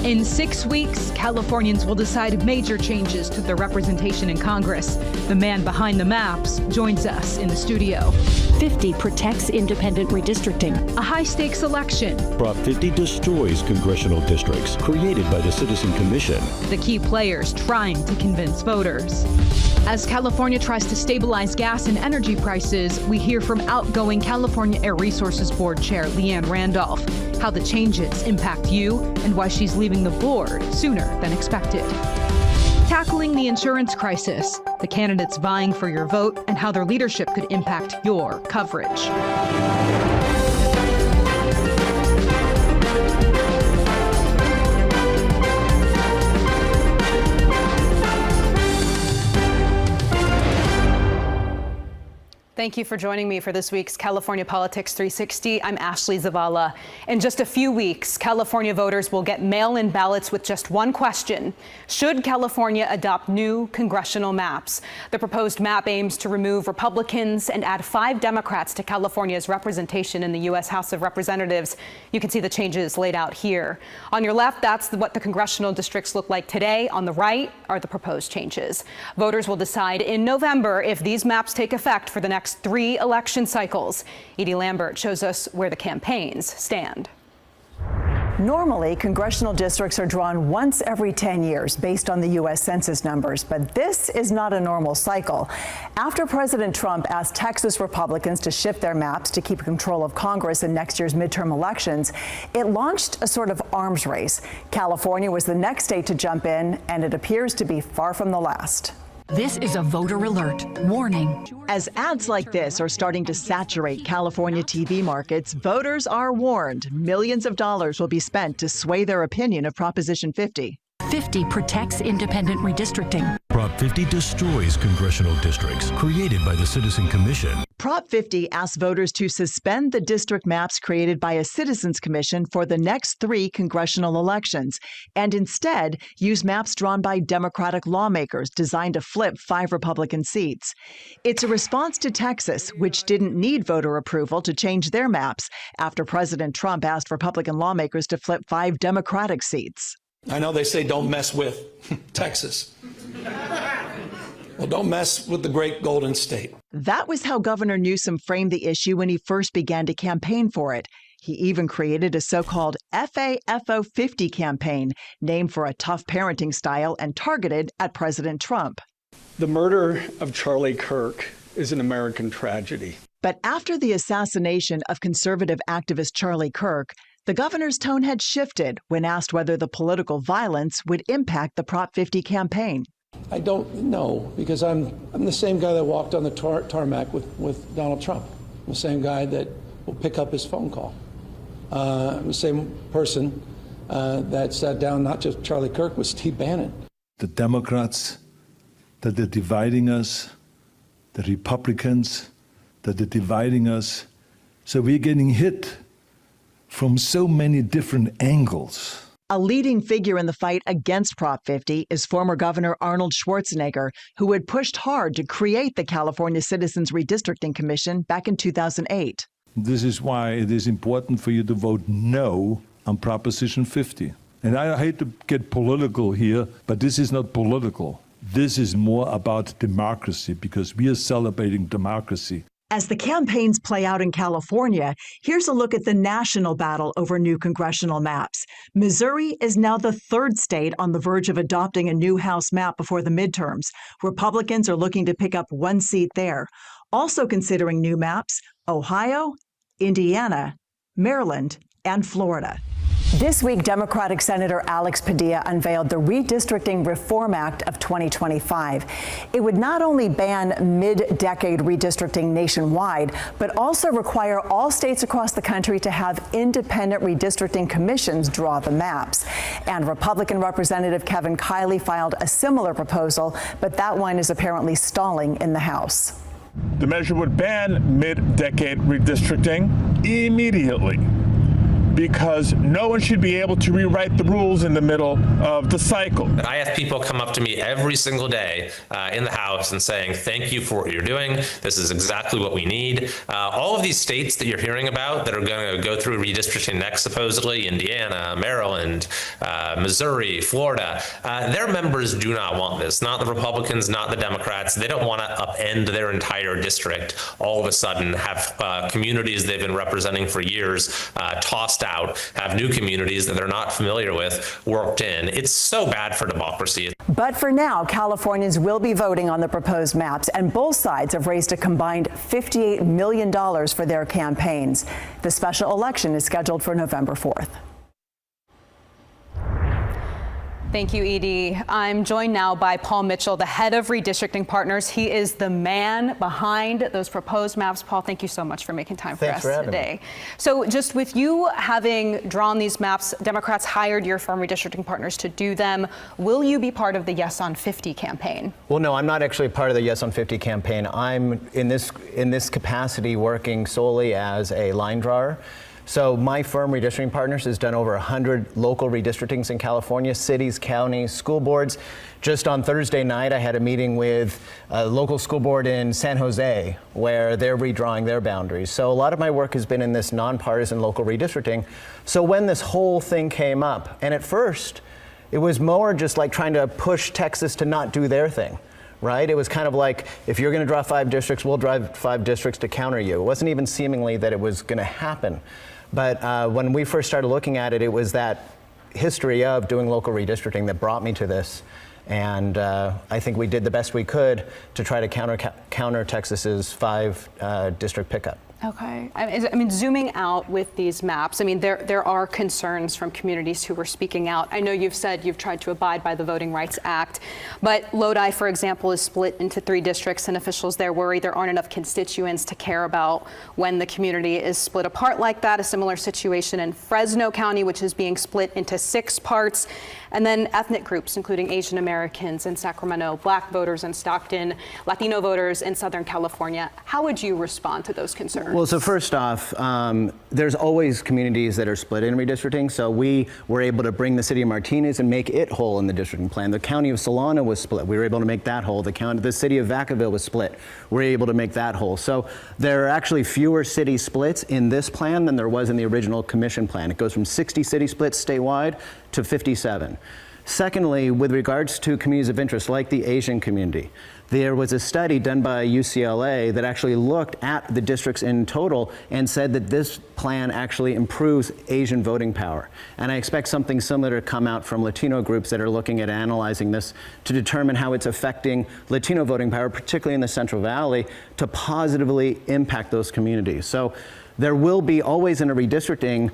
In 6 weeks, Californians will decide major changes to their representation in Congress. The man behind the maps joins us in the studio. 50 protects independent redistricting. A high-stakes election. Prop 50 destroys congressional districts created by the Citizen Commission. The key players trying to convince voters. As California tries to stabilize gas and energy prices, we hear from outgoing California Air Resources Board Chair Leanne Randolph how the changes impact you and why she's leaving the board sooner than expected. Tackling the insurance crisis, the candidates vying for your vote, and how their leadership could impact your coverage. Thank you for joining me for this week's California Politics 360. I'm Ashley Zavala. In just a few weeks, California voters will get mail-in ballots with just one question. Should California adopt new congressional maps? The proposed map aims to remove Republicans and add 5 Democrats to California's representation in the U.S. House of Representatives. You can see the changes laid out here. On your left, that's what the congressional districts look like today. On the right are the proposed changes. Voters will decide in November if these maps take effect for the next 3 election cycles. Edie Lambert shows us where the campaigns stand. Normally, congressional districts are drawn once every 10 years based on the U.S. Census numbers, but this is not a normal cycle. After President Trump asked Texas Republicans to shift their maps to keep control of Congress in next year's midterm elections, it launched a sort of arms race. California was the next state to jump in, and it appears to be far from the last. This is a voter alert. Warning. As ads like this are starting to saturate California TV markets, voters are warned millions of dollars will be spent to sway their opinion of Proposition 50. 50 protects independent redistricting. Prop 50 destroys congressional districts created by the Citizen Commission. Prop 50 asks voters to suspend the district maps created by a Citizens Commission for the next 3 congressional elections, and instead use maps drawn by Democratic lawmakers designed to flip 5 Republican seats. It's a response to Texas, which didn't need voter approval to change their maps after President Trump asked Republican lawmakers to flip 5 Democratic seats. I know they say don't mess with Texas. Well, don't mess with the great Golden State. That was how Governor Newsom framed the issue when he first began to campaign for it. He even created a so-called FAFO 50 campaign, named for a tough parenting style and targeted at President Trump. The murder of Charlie Kirk is an American tragedy. But after the assassination of conservative activist Charlie Kirk, the governor's tone had shifted when asked whether the political violence would impact the Prop 50 campaign. I don't know, because I'm the same guy that walked on the tarmac with Donald Trump. I'm the same guy that will pick up his phone call. I'm the same person that sat down, not just Charlie Kirk, with Steve Bannon. The Democrats, that they're dividing us, the Republicans, that they're dividing us. So we're getting hit from so many different angles. A leading figure in the fight against Prop 50 is former Governor Arnold Schwarzenegger, who had pushed hard to create the California Citizens Redistricting Commission back in 2008. This is why it is important for you to vote no on Proposition 50. And I hate to get political here, but this is not political. This is more about democracy, because we are celebrating democracy. As the campaigns play out in California, here's a look at the national battle over new congressional maps. Missouri is now the 3rd state on the verge of adopting a new House map before the midterms. Republicans are looking to pick up 1 seat there. Also considering new maps, Ohio, Indiana, Maryland, and Florida. This week, Democratic Senator Alex Padilla unveiled the Redistricting Reform Act of 2025. It would not only ban mid-decade redistricting nationwide, but also require all states across the country to have independent redistricting commissions draw the maps. And Republican Representative Kevin Kiley filed a similar proposal, but that one is apparently stalling in the House. The measure would ban mid-decade redistricting immediately. because no one should be able to rewrite the rules in the middle of the cycle. I have people come up to me every single day in the House and saying, thank you for what you're doing. This is exactly what we need. All of these states that you're hearing about that are going to go through redistricting next, supposedly, Indiana, Maryland, Missouri, Florida, their members do not want this. Not the Republicans, not the Democrats. They don't want to upend their entire district all of a sudden, have communities they've been representing for years tossed out, have new communities that they're not familiar with worked in. It's so bad for democracy. But for now, Californians will be voting on the proposed maps, and both sides have raised a combined $58 million for their campaigns. The special election is scheduled for November 4th. Thank you, Edie. I'm joined now by Paul Mitchell, the head of Redistricting Partners. He is the man behind those proposed maps. Paul, thank you so much for making time for us today. So just with you having drawn these maps, Democrats hired your firm Redistricting Partners to do them. Will you be part of the Yes on 50 campaign? Well, no, I'm not actually part of the Yes on 50 campaign. I'm in this capacity working solely as a line drawer. So my firm, Redistricting Partners, has done over 100 local redistrictings in California, cities, counties, school boards. Just on Thursday night, I had a meeting with a local school board in San Jose where they're redrawing their boundaries. So a lot of my work has been in this nonpartisan local redistricting. So when this whole thing came up, and at first, it was more just like trying to push Texas to not do their thing. Right? It was kind of like, if you're going to draw 5 districts, we'll draw 5 districts to counter you. It wasn't even seemingly that it was going to happen. But when we first started looking at it, it was that history of doing local redistricting that brought me to this. And I think we did the best we could to try to counter Texas's 5 district pickup. Okay. I mean, zooming out with these maps, I mean, there are concerns from communities who are speaking out. I know you've said you've tried to abide by the Voting Rights Act, but Lodi, for example, is split into 3 districts, and officials there worry there aren't enough constituents to care about when the community is split apart like that. A similar situation in Fresno County, which is being split into 6 parts. And then ethnic groups, including Asian Americans in Sacramento, Black voters in Stockton, Latino voters in Southern California. How would you respond to those concerns? Well, so first off, there's always communities that are split in redistricting. So we were able to bring the city of Martinez and make it whole in the districting plan. The county of Solano was split. We were able to make that whole. The city of Vacaville was split. We were able to make that whole. So there are actually fewer city splits in this plan than there was in the original commission plan. It goes from 60 city splits statewide to 57. Secondly, with regards to communities of interest like the Asian community, there was a study done by UCLA that actually looked at the districts in total and said that this plan actually improves Asian voting power. And I expect something similar to come out from Latino groups that are looking at analyzing this to determine how it's affecting Latino voting power, particularly in the Central Valley, to positively impact those communities. So there will be always in a redistricting,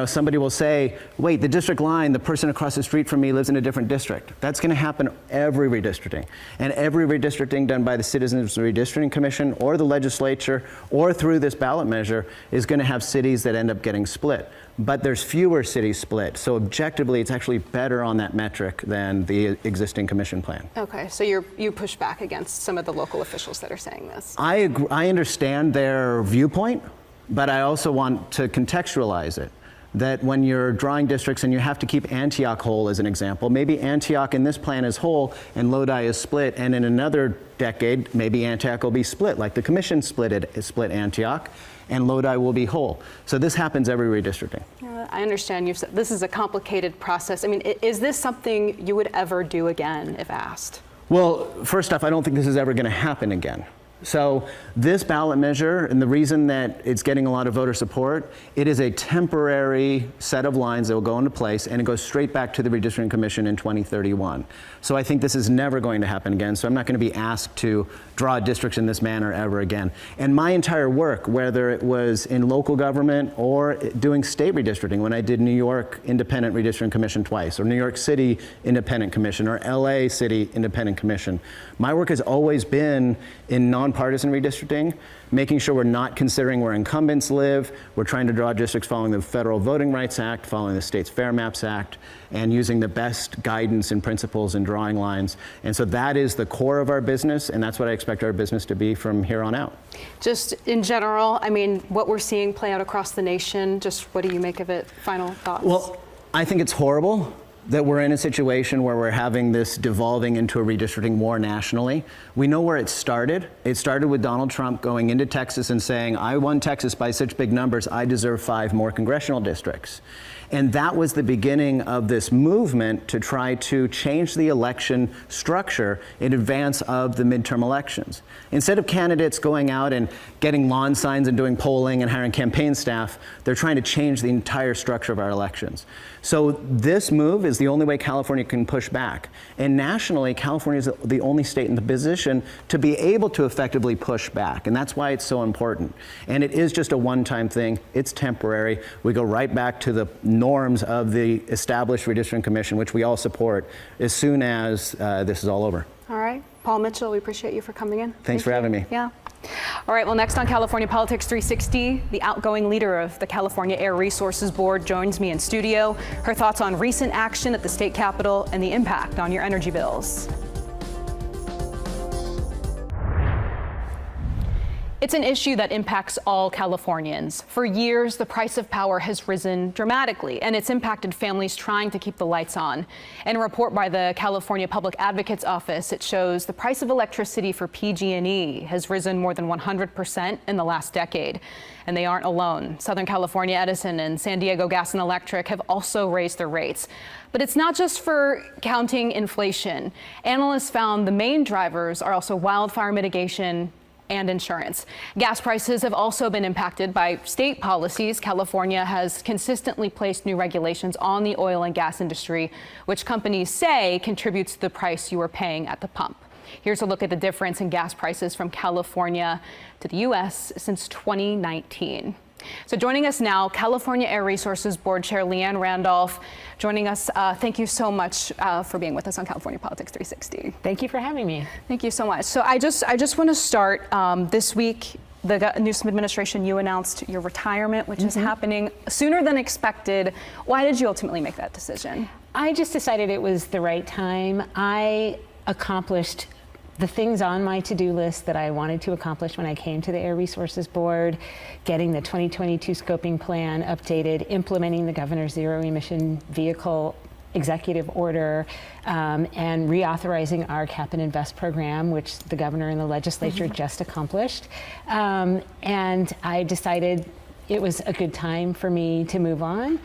somebody will say, wait, the district line, the person across the street from me lives in a different district. That's going to happen every redistricting. And every redistricting done by the Citizens Redistricting Commission or the legislature or through this ballot measure is going to have cities that end up getting split. But there's fewer cities split. So objectively, it's actually better on that metric than the existing commission plan. Okay, so you push back against some of the local officials that are saying this. I understand their viewpoint. But I also want to contextualize it, that when you're drawing districts and you have to keep Antioch whole as an example, maybe Antioch in this plan is whole and Lodi is split, and in another decade, maybe Antioch will be split, like the commission split Antioch, and Lodi will be whole. So this happens every redistricting. I understand you've said this is a complicated process. I mean, is this something you would ever do again if asked? Well, first off, I don't think this is ever going to happen again. So this ballot measure, and the reason that it's getting a lot of voter support, it is a temporary set of lines that will go into place, and it goes straight back to the Redistricting Commission in 2031. So I think this is never going to happen again. So I'm not going to be asked to draw districts in this manner ever again. And my entire work, whether it was in local government or doing state redistricting, when I did New York Independent Redistricting Commission twice, or New York City Independent Commission, or LA City Independent Commission, my work has always been in non on partisan redistricting, making sure we're not considering where incumbents live. We're trying to draw districts following the Federal Voting Rights Act, following the State's Fair Maps Act, and using the best guidance and principles and drawing lines. And so that is the core of our business, and that's what I expect our business to be from here on out. Just in general, I mean, what we're seeing play out across the nation, just what do you make of it? Final thoughts? Well, I think it's horrible that we're in a situation where we're having this devolving into a redistricting war nationally. We know where it started. It started with Donald Trump going into Texas and saying, I won Texas by such big numbers, I deserve 5 more congressional districts. And that was the beginning of this movement to try to change the election structure in advance of the midterm elections. Instead of candidates going out and getting lawn signs and doing polling and hiring campaign staff, they're trying to change the entire structure of our elections. So this move is the only way California can push back. And nationally, California is the only state in the position to be able to effectively push back. And that's why it's so important. And it is just a one-time thing. It's temporary. We go right back to the norms of the established redistricting commission, which we all support, as soon as this is all over. All right. Paul Mitchell, we appreciate you for coming in. Thanks for having me. Yeah. All right, well, next on California Politics 360, the outgoing leader of the California Air Resources Board joins me in studio. Her thoughts on recent action at the state capitol and the impact on your energy bills. It's an issue that impacts all Californians. For years, the price of power has risen dramatically, and it's impacted families trying to keep the lights on. In a report by the California Public Advocate's Office, it shows the price of electricity for PG&E has risen more than 100% in the last decade. And they aren't alone. Southern California Edison and San Diego Gas and Electric have also raised their rates. But it's not just for counting inflation. Analysts found the main drivers are also wildfire mitigation and insurance. Gas prices have also been impacted by state policies. California has consistently placed new regulations on the oil and gas industry, which companies say contributes to the price you are paying at the pump. Here's a look at the difference in gas prices from California to the U.S. since 2019. So joining us now, California Air Resources Board Chair Leanne Randolph. Joining us, thank you so much for being with us on California Politics 360. Thank you for having me. Thank you so much. So I just want to start this week. The Newsom administration, you announced your retirement, which is happening sooner than expected. Why did you ultimately make that decision? I just decided it was the right time. I accomplished the things on my to-do list that I wanted to accomplish when I came to the Air Resources Board, getting the 2022 scoping plan updated, implementing the governor's zero emission vehicle executive order, and reauthorizing our cap and invest program, which the governor and the legislature just accomplished. And I decided it was a good time for me to move on.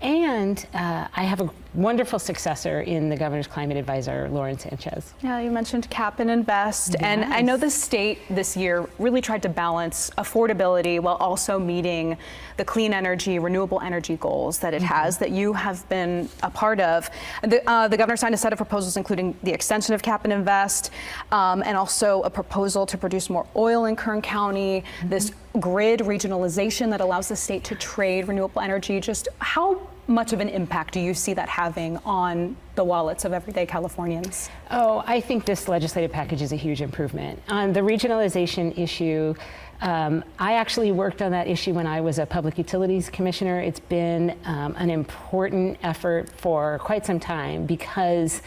And I have a wonderful successor in the governor's climate advisor, Lauren Sanchez. Yeah, you mentioned cap and invest. Yes. And I know the state this year really tried to balance affordability while also meeting the clean energy, renewable energy goals that it has, that you have been a part of. The governor signed a set of proposals, including the extension of cap and invest, and also a proposal to produce more oil in Kern County, this grid regionalization that allows the state to trade renewable energy. Just how much of an impact do you see that having on the wallets of everyday Californians? Oh, I think this legislative package is a huge improvement. On the regionalization issue, I actually worked on that issue when I was a Public Utilities Commissioner. It's been an important effort for quite some time because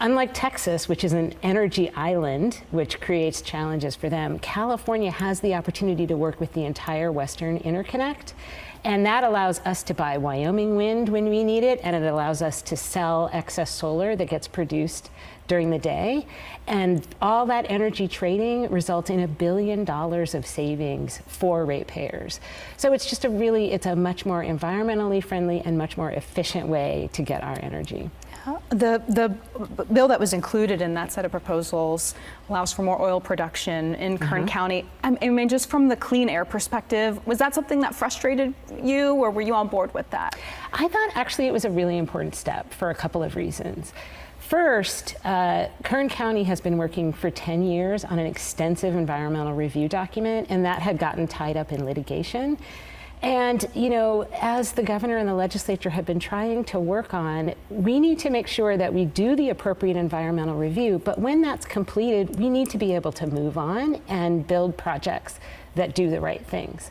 unlike Texas, which is an energy island, which creates challenges for them, California has the opportunity to work with the entire Western Interconnect. And that allows us to buy Wyoming wind when we need it, and it allows us to sell excess solar that gets produced during the day. And all that energy trading results in $1 billion of savings for ratepayers. So it's just it's a much more environmentally friendly and much more efficient way to get our energy. The bill that was included in that set of proposals allows for more oil production in Kern County. I mean, just from the clean air perspective, was that something that frustrated you, or were you on board with that? I thought actually it was a really important step for a couple of reasons. First, Kern County has been working for 10 years on an extensive environmental review document, and that had gotten tied up in litigation. And, you know, as the governor and the legislature have been trying to work on, we need to make sure that we do the appropriate environmental review. But when that's completed, we need to be able to move on and build projects that do the right things.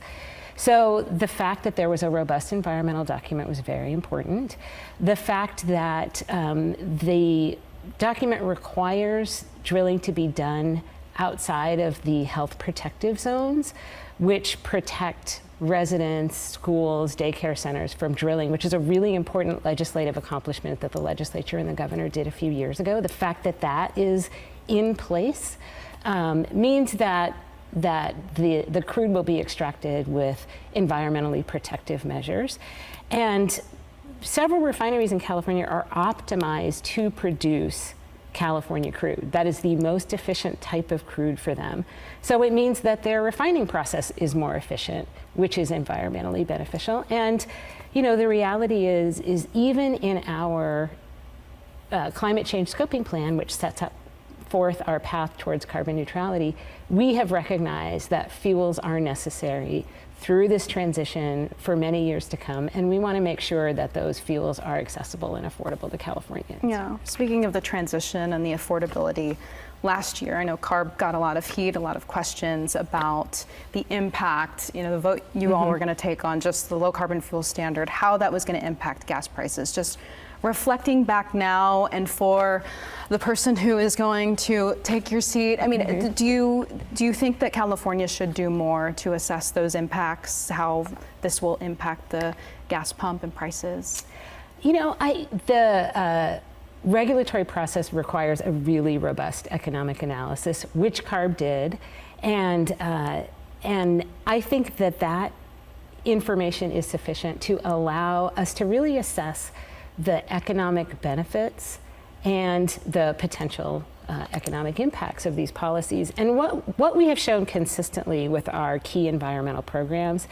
So the fact that there was a robust environmental document was very important. The fact that the document requires drilling to be done outside of the health protective zones, which protect residents, schools, daycare centers from drilling, which is a really important legislative accomplishment that the legislature and the governor did a few years ago. The fact that that is in place means that the crude will be extracted with environmentally protective measures. And several refineries in California are optimized to produce California crude. That is the most efficient type of crude for them. So it means that their refining process is more efficient, which is environmentally beneficial. And, you know, the reality is even in our climate change scoping plan, which sets up forth our path towards carbon neutrality, we have recognized that fuels are necessary through this transition for many years to come, and we want to make sure that those fuels are accessible and affordable to Californians. Yeah, speaking of the transition and the affordability, last year, I know CARB got a lot of heat, a lot of questions about the impact, you know, the vote you all were going to take on just the low carbon fuel standard, how that was going to impact gas prices. Just reflecting back now, and for the person who is going to take your seat, I mean, do you think that California should do more to assess those impacts, how this will impact the gas pump and prices? You know, the regulatory process requires a really robust economic analysis, which CARB did, and I think that information is sufficient to allow us to really assess the economic benefits and the potential economic impacts of these policies. And what we have shown consistently with our key environmental programs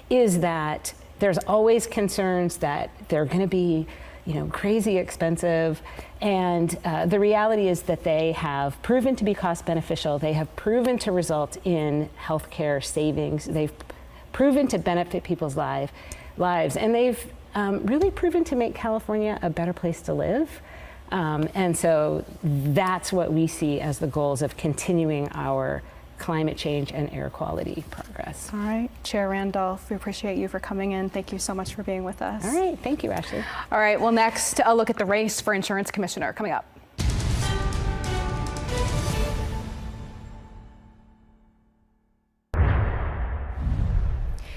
is that there's always concerns that they're going to be, you know, crazy expensive. And the reality is that they have proven to be cost beneficial. They have proven to result in healthcare savings. They've proven to benefit people's lives. And they've really proven to make California a better place to live. And so that's what we see as the goals of continuing our climate change and air quality progress. All right, Chair Randolph, we appreciate you for coming in. Thank you so much for being with us. All right, thank you, Ashley. All right, well, next, a look at the race for insurance commissioner coming up.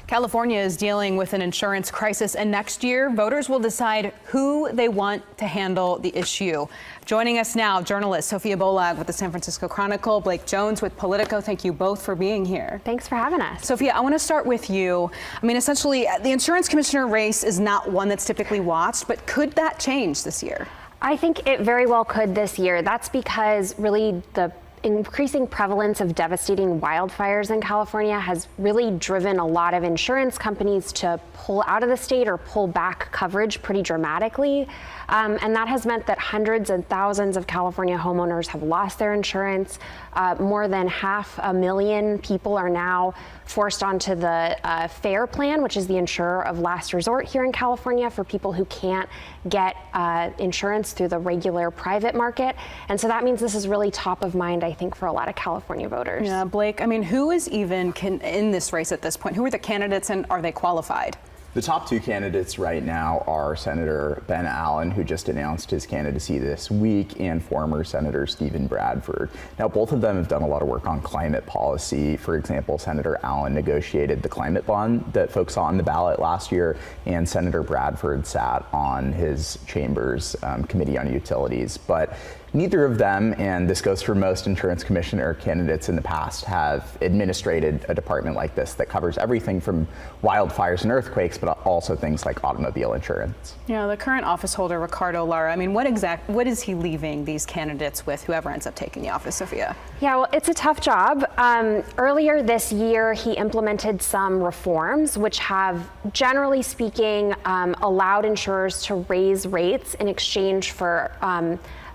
California is dealing with an insurance crisis, and next year, voters will decide who they want to handle the issue. Joining us now, journalist Sophia Bolag with the San Francisco Chronicle, Blake Jones with Politico. Thank you both for being here. Thanks for having us. Sophia, I want to start with you. I mean, essentially, the insurance commissioner race is not one that's typically watched, but could that change this year? I think it very well could this year. That's because really the increasing prevalence of devastating wildfires in California has really driven a lot of insurance companies to pull out of the state or pull back coverage pretty dramatically. And that has meant that hundreds and thousands of California homeowners have lost their insurance. More than 500,000 people are now forced onto the FAIR plan, which is the insurer of last resort here in California for people who can't get insurance through the regular private market. And so that means this is really top of mind, I think, for a lot of California voters. Yeah, Blake, I mean, who is even in this race at this point? Who are the candidates, and are they qualified? The top two candidates right now are Senator Ben Allen, who just announced his candidacy this week, and former Senator Stephen Bradford. Now, both of them have done a lot of work on climate policy. For example, Senator Allen negotiated the climate bond that folks saw on the ballot last year, and Senator Bradford sat on his chamber's Committee on Utilities. But neither of them, and this goes for most insurance commissioner candidates in the past, have administrated a department like this that covers everything from wildfires and earthquakes, but also things like automobile insurance. Yeah, the current office holder, Ricardo Lara, I mean, what is he leaving these candidates with, whoever ends up taking the office, Sophia? Yeah, well, it's a tough job. Earlier this year, he implemented some reforms which have, generally speaking, allowed insurers to raise rates in exchange for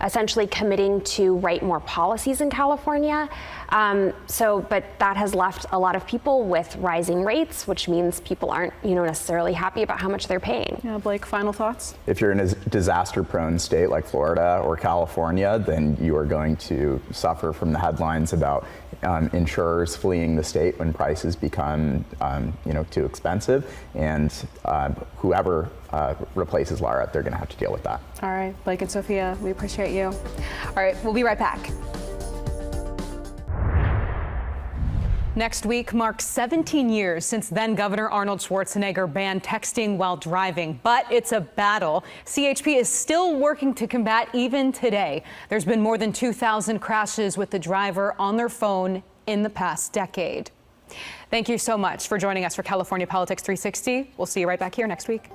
essentially committing to write more policies in California. But that has left a lot of people with rising rates, which means people aren't, necessarily happy about how much they're paying. Yeah, Blake, final thoughts? If you're in a disaster-prone state like Florida or California, then you are going to suffer from the headlines about insurers fleeing the state when prices become, too expensive, and whoever replaces Lara, they're going to have to deal with that. All right, Blake and Sophia, we appreciate you. All right, we'll be right back. Next week marks 17 years since then Governor Arnold Schwarzenegger banned texting while driving, but it's a battle CHP is still working to combat even today. There's been more than 2,000 crashes with the driver on their phone in the past decade. Thank you so much for joining us for California Politics 360. We'll see you right back here next week.